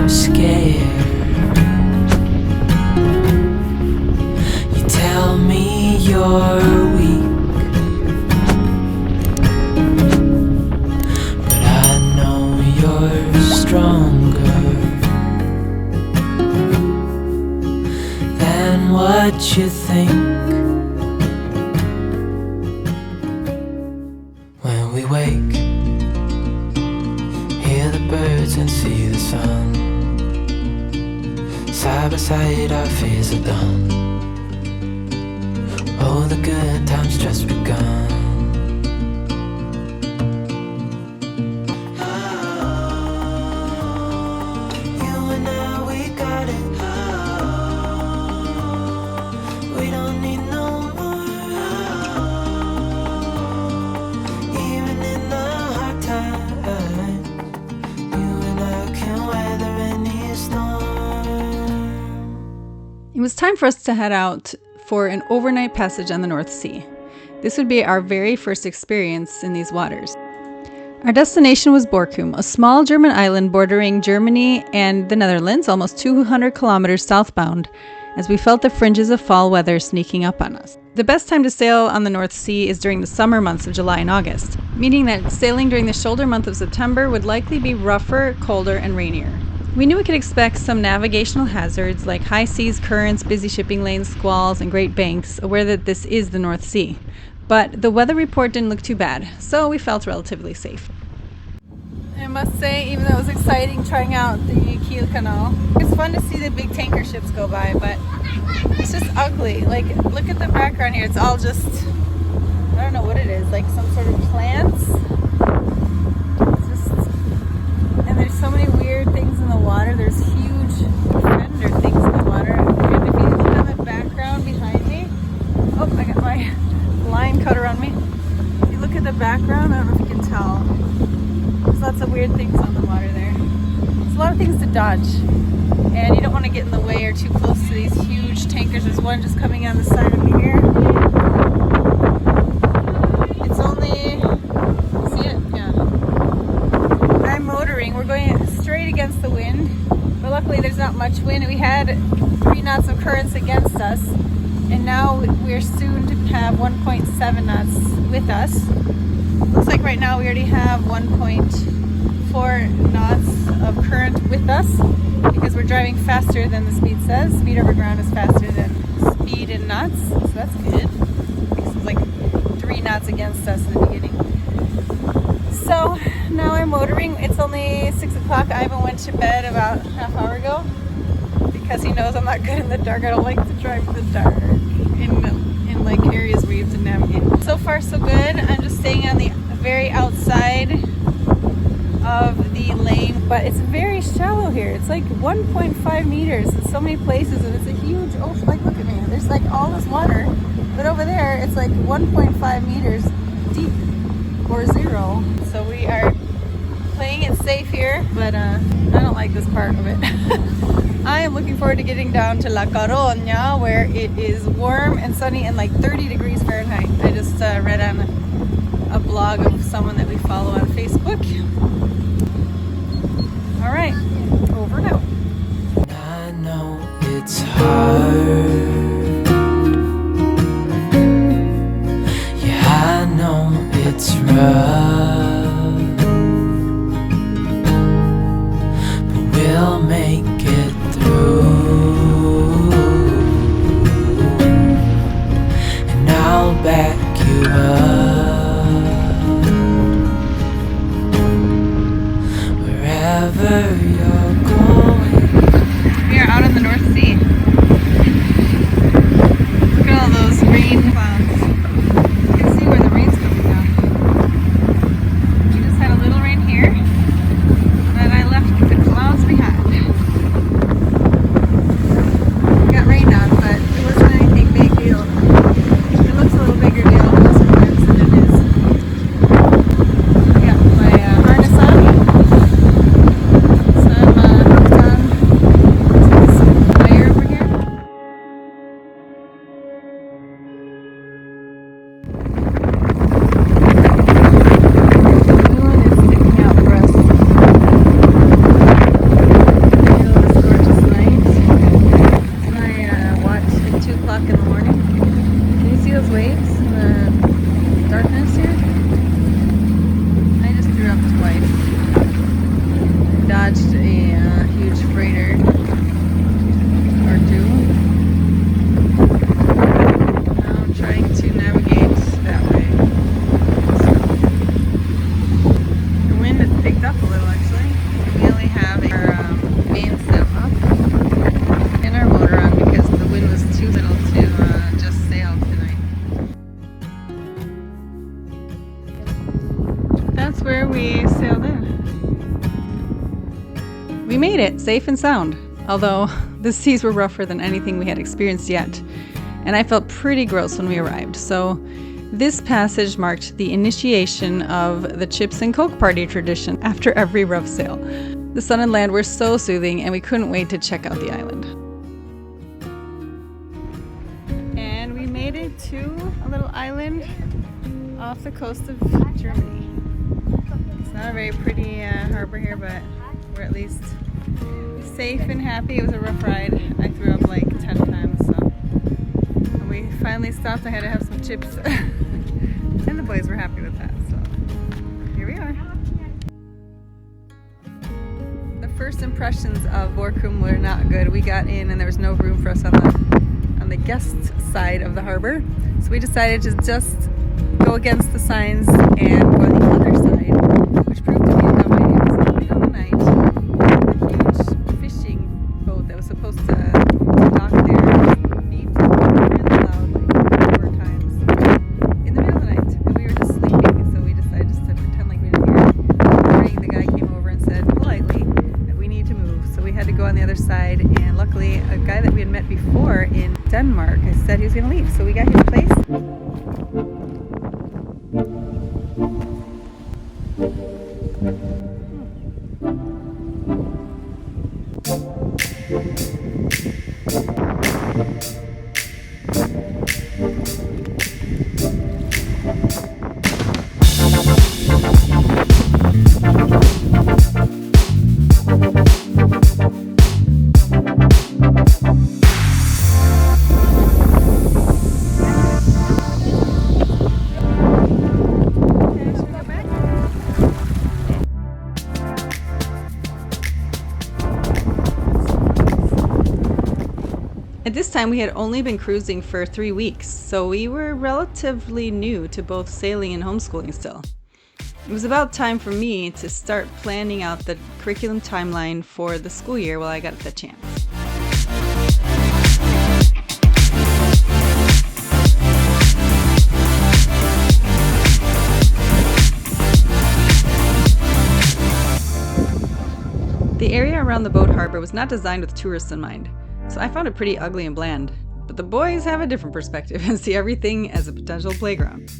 scared. You tell me you're weak, but I know you're stronger than what you think. When we wake, hear the birds and see the sun. Side by side our fears are done. Oh, the good times just begun. You and I, we got it. We don't need no more. Even in the hard times, you and I can weather any storm. It was time for us to head out for an overnight passage on the North Sea. This would be our very first experience in these waters. Our destination was Borkum, a small German island bordering Germany and the Netherlands, almost 200 kilometers southbound, as we felt the fringes of fall weather sneaking up on us. The best time to sail on the North Sea is during the summer months of July and August, meaning that sailing during the shoulder month of September would likely be rougher, colder, and rainier. We knew we could expect some navigational hazards like high seas, currents, busy shipping lanes, squalls, and great banks, aware that this is the North Sea. But the weather report didn't look too bad, so we felt relatively safe. I must say, even though it was exciting trying out the Kiel Canal, it's fun to see the big tanker ships go by, but it's just ugly. Like, look at the background here. It's all just, I don't know what it is, like some sort of plants. There's so many weird things in the water. There's huge fender things in the water. And if you look at the background behind me, oh, I got my line cut around me. If you look at the background, I don't know if you can tell. There's lots of weird things on the water there. There's a lot of things to dodge. And you don't want to get in the way or too close to these huge tankers. There's one just coming on the side of me here. It's only, see it? Yeah. We're going straight against the wind, but luckily there's not much wind. We had 3 knots of currents against us, and now we're soon to have 1.7 knots with us. Looks like right now we already have 1.4 knots of current with us because we're driving faster than the speed says. Speed over ground is faster than speed in knots, so that's good. Because it's like 3 knots against us in the beginning. So now I'm motoring. It's only 6 o'clock. Ivan went to bed about a half hour ago because he knows I'm not good in the dark. I don't like to drive in the dark in like areas where you have to navigate. So far so good. I'm just staying on the very outside of the lane, but it's very shallow here. It's like 1.5 meters in so many places, and it's a huge ocean. Like, look at me. There's like all this water, but over there it's like 1.5 meters deep. Or 0. So we are playing it safe here, but I don't like this part of it. I am looking forward to getting down to La Coruña, where it is warm and sunny and like 30 degrees Fahrenheit. I just read on a blog of someone that we follow on Facebook. All right, over now. I know it's hard. Yeah, I know it's rough, but we'll make it through, and I'll back you up wherever you're going. We are out on the North Sea. Look at all those rain clouds. You can see where the rain's coming down. That's where we sailed in. We made it safe and sound, although the seas were rougher than anything we had experienced yet, and I felt pretty gross when we arrived. So this passage marked the initiation of the chips and coke party tradition after every rough sail. The sun and land were so soothing, and we couldn't wait to check out the island. And we made it to a little island off the coast of Germany. It's not a very pretty harbor here, but we're at least safe and happy. It was a rough ride. I threw up like 10 times, so. When we finally stopped, I had to have some chips. And the boys were happy with that, so here we are. The first impressions of Borkum were not good. We got in and there was no room for us on the guest side of the harbor. So we decided to just go against the signs and go on the other side, which proved to be a dumb idea. So in the middle of the night, a huge fishing boat that was supposed to dock there beeped really loud, like 4 times in the middle of the night. And we were just sleeping, so we decided just to pretend like we didn't hear it. In the morning, the guy came over and said politely that we need to move. So we had to go on the other side, and luckily a guy that we had met before in Denmark said he was going to leave. So we got his place. At this time, we had only been cruising for 3 weeks, so we were relatively new to both sailing and homeschooling still. It was about time for me to start planning out the curriculum timeline for the school year while I got the chance. The area around the boat harbor was not designed with tourists in mind, so I found it pretty ugly and bland. But the boys have a different perspective and see everything as a potential playground.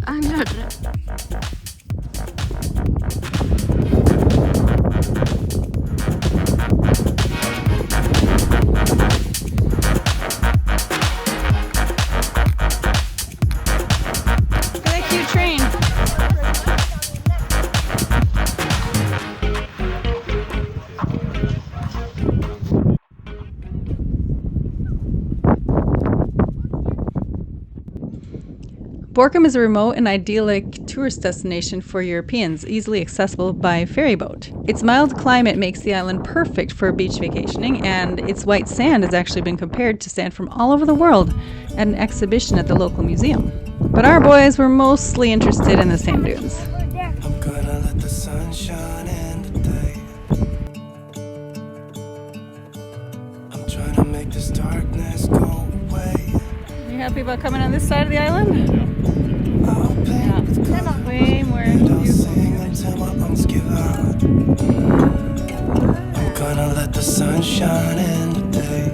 I'm not. That cute train. Borkum is a remote and idyllic tourist destination for Europeans, easily accessible by ferry boat. Its mild climate makes the island perfect for beach vacationing, and its white sand has actually been compared to sand from all over the world at an exhibition at the local museum. But our boys were mostly interested in the sand dunes. I'm gonna let the sun shine in today. I'm trying to make this darkness go away. You happy about coming on this side of the island? I'll paint with color. Way more And I'll beautiful. sing until my lungs give out. I'm gonna let the sun shine in today.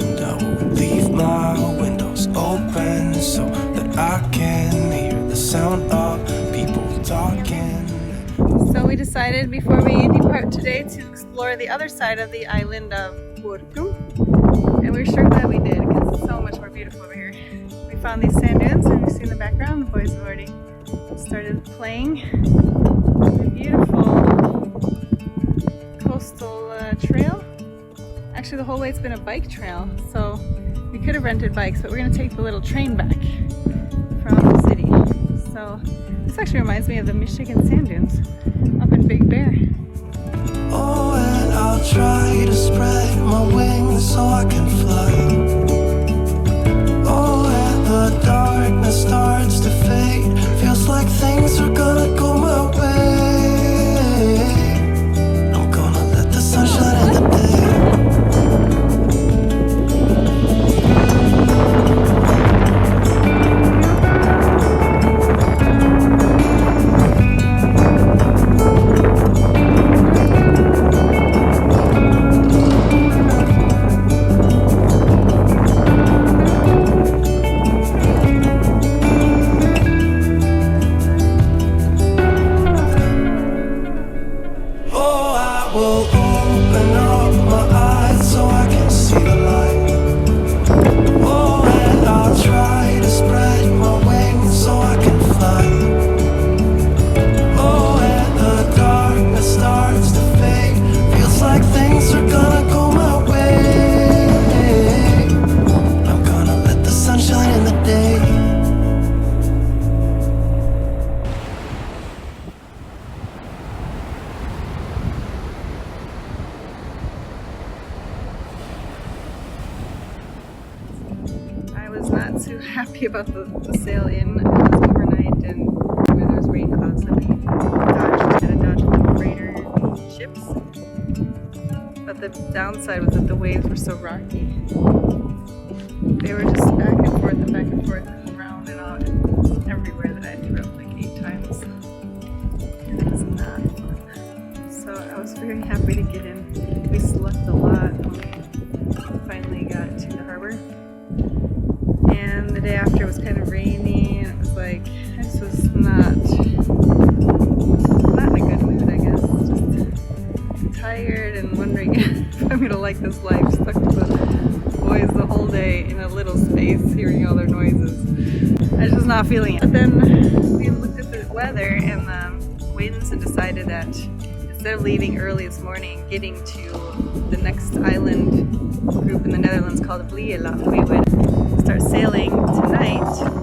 And I will leave my windows open so that I can hear the sound of people talking. So we decided before we depart today to explore the other side of the island of Borkum. And we're sure glad we did because it's so much more beautiful over here. We found these sand dunes and you see in the background, the boys have already started playing. A beautiful coastal trail. Actually the whole way it's been a bike trail, so we could have rented bikes, but we're going to take the little train back from the city. So this actually reminds me of the Michigan sand dunes up in Big Bear. Oh, and I'll try to spread my wings so I can fly. Oh, and the darkness starts to fade. Feels like things are gonna go my way. I'm gonna let the sun shine in the day. Not too happy about the sail in. It was overnight and there was rain clouds that we dodged, had to dodge the freighter ships. But the downside was that the waves were so rocky. They were just back and forth and round and out everywhere that I had to row like 8 times. And it was not fun. So I was very happy to get in. We slept a lot when we finally got to the harbor. And the day after was kind of rainy, and it was like, I just was not in a good mood, I guess. Just tired and wondering if I'm going to like this life, stuck with the boys the whole day in a little space, hearing all their noises. I just was not feeling it. But then we looked at the weather and the winds and decided that instead of leaving early this morning, getting to the next island group in the Netherlands called Elane, we would start sailing tonight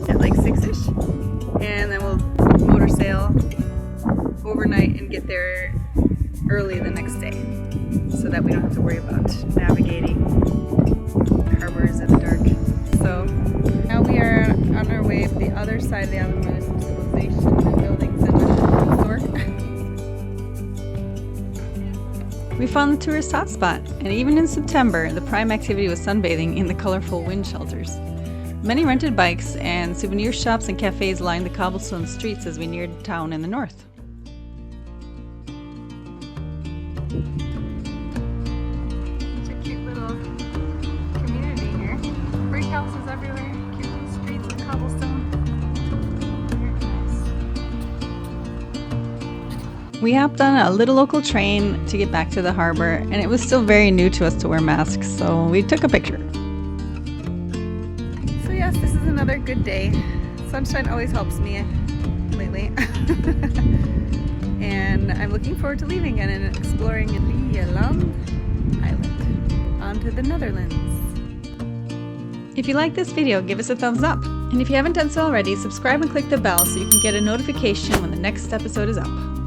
at like 6ish, and then we'll motor sail overnight and get there early the next day so that we don't have to worry about navigating harbors in the dark. So now we are on our way to the other side of the island where there's some civilization and buildings and a store. We found the tourist hotspot, and even in September, the prime activity was sunbathing in the colorful wind shelters. Many rented bikes and souvenir shops and cafes lined the cobblestone streets as we neared town in the north. Such a cute little community here. Brick houses everywhere, cute little streets of cobblestone. Very nice. We hopped on a little local train to get back to the harbor, and it was still very new to us to wear masks, so we took a picture. Yes, this is another good day. Sunshine always helps me lately. And I'm looking forward to leaving again and exploring Elane Island onto the Netherlands. If you like this video, give us a thumbs up. And if you haven't done so already, subscribe and click the bell so you can get a notification when the next episode is up.